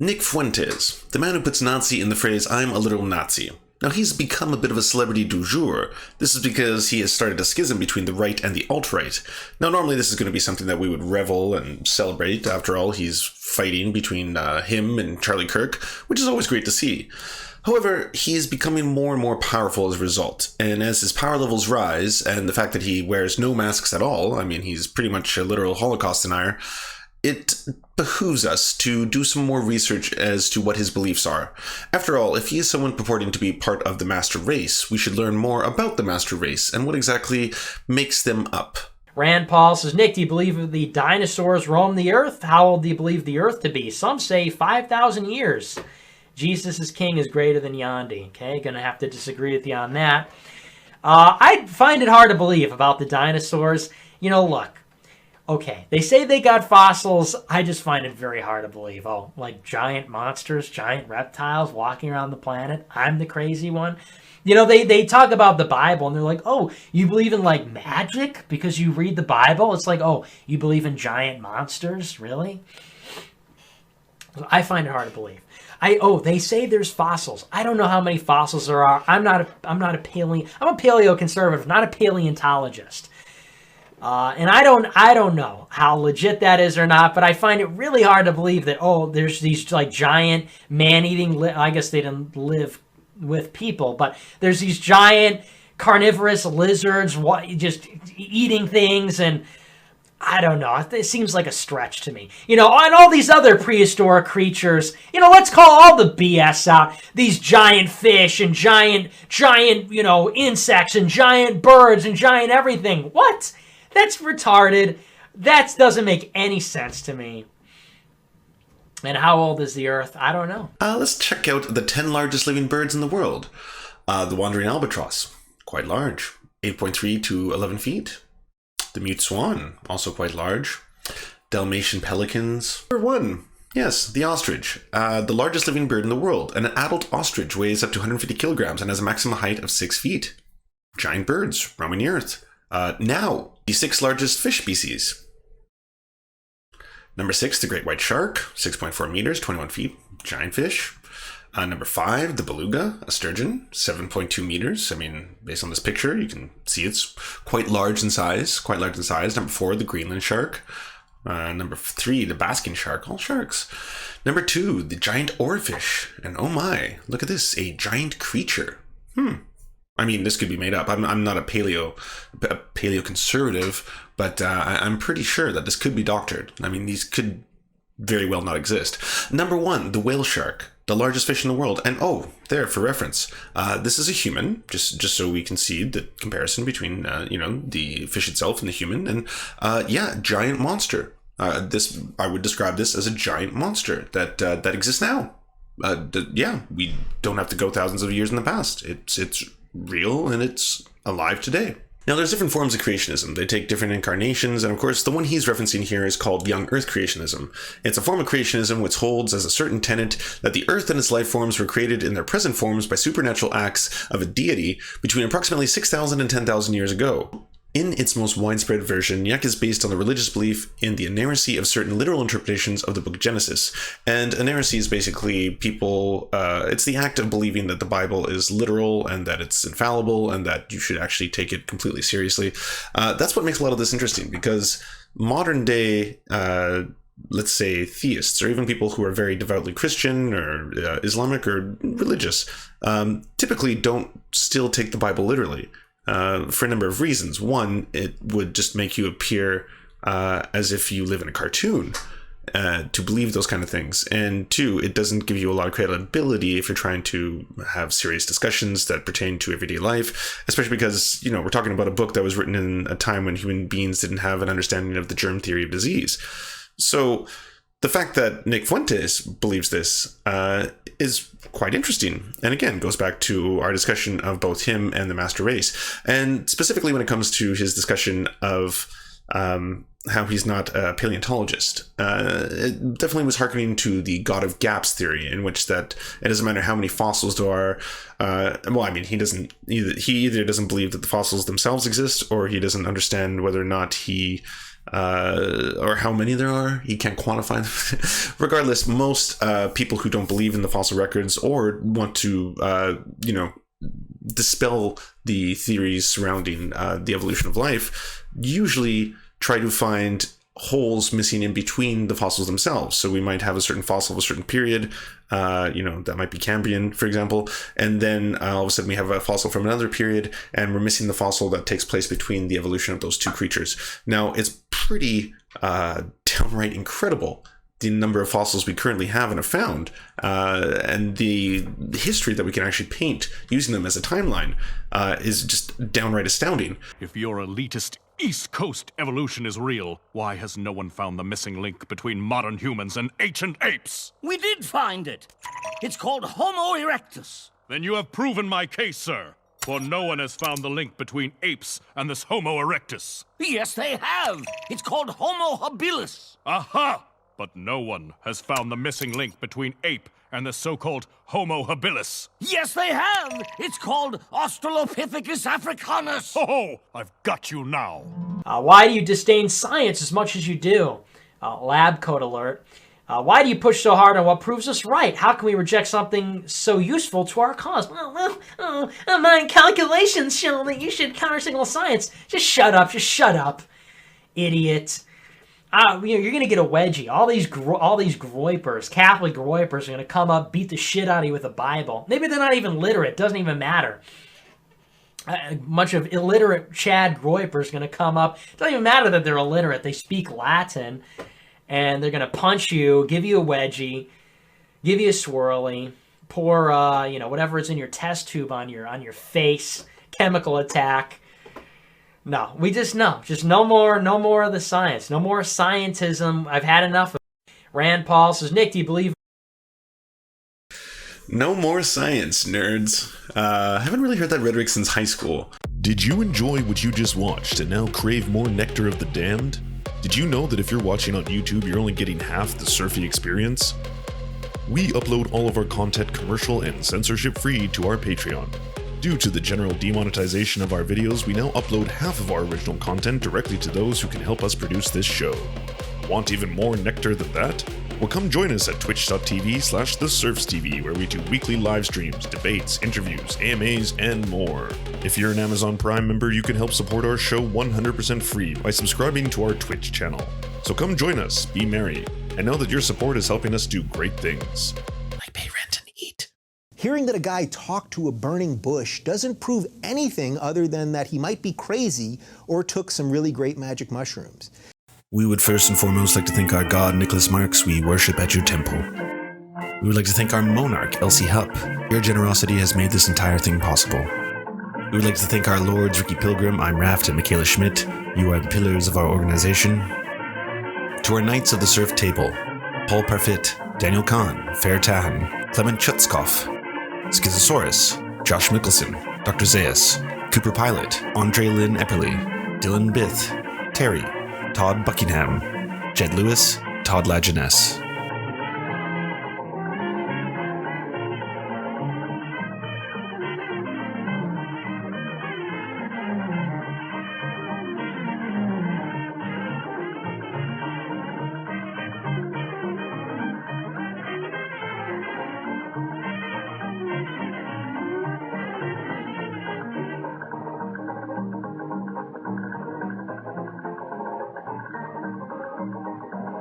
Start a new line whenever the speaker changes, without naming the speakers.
Nick Fuentes, the man who puts Nazi in the phrase, "I'm a literal Nazi." Now, he's become a bit of a celebrity du jour. This is because he has started a schism between the right and the alt-right. Now, normally this is going to be something that we would revel and celebrate. After all, he's fighting between him and Charlie Kirk, which is always great to see. However, he is becoming more and more powerful as a result, and as his power levels rise, and the fact that he wears no masks at all, I mean, he's pretty much a literal Holocaust denier, it behooves us to do some more research as to what his beliefs are. After all, if he is someone purporting to be part of the master race, we should learn more about the master race and what exactly makes them up.
Rand Paul says, Nick, do you believe the dinosaurs roamed the earth? How old do you believe the earth to be? Some say 5,000 years. Jesus is king is greater than Yandi. Okay, gonna have to disagree with you on that. I find it hard to believe about the dinosaurs. You know, look. Okay, they say they got fossils. I just find it very hard to believe. Oh, like giant monsters, giant reptiles walking around the planet. I'm the crazy one. You know, they talk about the Bible and they're like, oh, you believe in like magic because you read the Bible? It's like, oh, you believe in giant monsters? Really? I find it hard to believe. They say there's fossils. I don't know how many fossils there are. I'm a paleoconservative, not a paleontologist. And I don't know how legit that is or not, but I find it really hard to believe that, there's these like giant man-eating, I guess they didn't live with people, but there's these giant carnivorous lizards just eating things, and I don't know. It seems like a stretch to me. You know, and all these other prehistoric creatures, you know, let's call all the BS out. These giant fish and giant, you know, insects and giant birds and giant everything. What? That's retarded. That doesn't make any sense to me. And how old is the Earth? I don't know.
Let's check out the 10 largest living birds in the world. The wandering albatross, quite large, 8.3 to 11 feet. The mute swan, also quite large. Dalmatian pelicans. Number 1. Yes, the ostrich, the largest living bird in the world. An adult ostrich weighs up to 150 kilograms and has a maximum height of 6 feet. Giant birds roaming the earth. Now, the 6th largest fish species. Number 6, the great white shark, 6.4 meters, 21 feet, giant fish. Number 5, the beluga, a sturgeon, 7.2 meters. I mean, based on this picture, you can see it's quite large in size, Number 4, the Greenland shark. Number 3, the basking shark, all sharks. Number 2, the giant oarfish. And oh my, look at this, a giant creature. I mean, this could be made up. I'm not a paleoconservative, but I'm pretty sure that this could be doctored. I mean, these could very well not exist. Number 1, the whale shark, the largest fish in the world. And there, for reference, this is a human, just so we can see the comparison between, the fish itself and the human. And giant monster. I would describe this as a giant monster that exists now. We don't have to go thousands of years in the past. It's real and it's alive today. Now, there's different forms of creationism. They take different incarnations, and of course, the one he's referencing here is called young Earth creationism. It's a form of creationism which holds as a certain tenet that the Earth and its life forms were created in their present forms by supernatural acts of a deity between approximately 6,000 and 10,000 years ago. In its most widespread version, Yak is based on the religious belief in the inerrancy of certain literal interpretations of the book of Genesis. And inerrancy is basically it's the act of believing that the Bible is literal and that it's infallible and that you should actually take it completely seriously. That's what makes a lot of this interesting, because modern day, let's say, theists, or even people who are very devoutly Christian or Islamic or religious, typically don't still take the Bible literally. For a number of reasons. One, it would just make you appear as if you live in a cartoon to believe those kind of things. And 2, it doesn't give you a lot of credibility if you're trying to have serious discussions that pertain to everyday life, especially because, we're talking about a book that was written in a time when human beings didn't have an understanding of the germ theory of disease. So the fact that Nick Fuentes believes this is quite interesting. And again, goes back to our discussion of both him and the master race. And specifically when it comes to his discussion of how he's not a paleontologist. It definitely was hearkening to the God of Gaps theory, in which that it doesn't matter how many fossils there are. He either doesn't believe that the fossils themselves exist, or he doesn't understand whether or not he or how many there are. He can't quantify them. Regardless, most people who don't believe in the fossil records or want to, dispel the theories surrounding the evolution of life usually try to find holes missing in between the fossils themselves. So we might have a certain fossil of a certain period, that might be Cambrian, for example, and then all of a sudden we have a fossil from another period, and we're missing the fossil that takes place between the evolution of those two creatures. Now, it's pretty downright incredible, the number of fossils we currently have and have found, and the history that we can actually paint using them as a timeline is just downright astounding.
If your elitist East Coast evolution is real, why has no one found the missing link between modern humans and ancient apes?
We did find it. It's called Homo erectus.
Then you have proven my case, sir. For no one has found the link between apes and this Homo erectus.
Yes, they have. It's called Homo habilis.
Aha! But no one has found the missing link between ape and the so-called Homo habilis.
Yes, they have. It's called Australopithecus africanus.
Oh, I've got you now.
Why do you disdain science as much as you do? Lab coat alert. Why do you push so hard on what proves us right? How can we reject something so useful to our cause? My calculations show that you should counter-signal science. Just shut up, idiot. You're going to get a wedgie. All these groypers, Catholic groypers, are going to come up, beat the shit out of you with a Bible. Maybe they're not even literate. Doesn't even matter. A bunch of illiterate Chad groypers going to come up. It doesn't even matter that they're illiterate. They speak Latin, and they're going to punch you, give you a wedgie, give you a swirly, pour whatever is in your test tube on your face, chemical attack. No, just no more of the science. No more scientism. I've had enough of it. Rand Paul says, Nick, do you believe?
No more science, nerds. I haven't really heard that rhetoric since high school.
Did you enjoy what you just watched and now crave more nectar of the damned? Did you know that if you're watching on YouTube, you're only getting half the surfy experience? We upload all of our content commercial and censorship free to our Patreon. Due to the general demonetization of our videos, we now upload half of our original content directly to those who can help us produce this show. Want even more nectar than that? Well, come join us at twitch.tv/TheSerfsTV, where we do weekly live streams, debates, interviews, AMAs, and more. If you're an Amazon Prime member, you can help support our show 100% free by subscribing to our Twitch channel. So come join us, be merry, and know that your support is helping us do great things.
Like pay rent and eat.
Hearing that a guy talked to a burning bush doesn't prove anything other than that he might be crazy or took some really great magic mushrooms.
We would first and foremost like to thank our god, Nicholas Marks, we worship at your temple. We would like to thank our monarch, Elsie Hupp. Your generosity has made this entire thing possible. We would like to thank our lords, Ricky Pilgrim, I'm Raft, and Michaela Schmidt. You are the pillars of our organization. To our Knights of the Surf Table, Paul Parfit, Daniel Kahn, Fair Tahan, Clement Chutskoff, Schizosaurus, Josh Mickelson, Dr. Zayas, Cooper Pilot, Andre Lynn Epperly, Dylan Bith, Terry, Todd Buckingham, Jed Lewis, Todd Lajeunesse.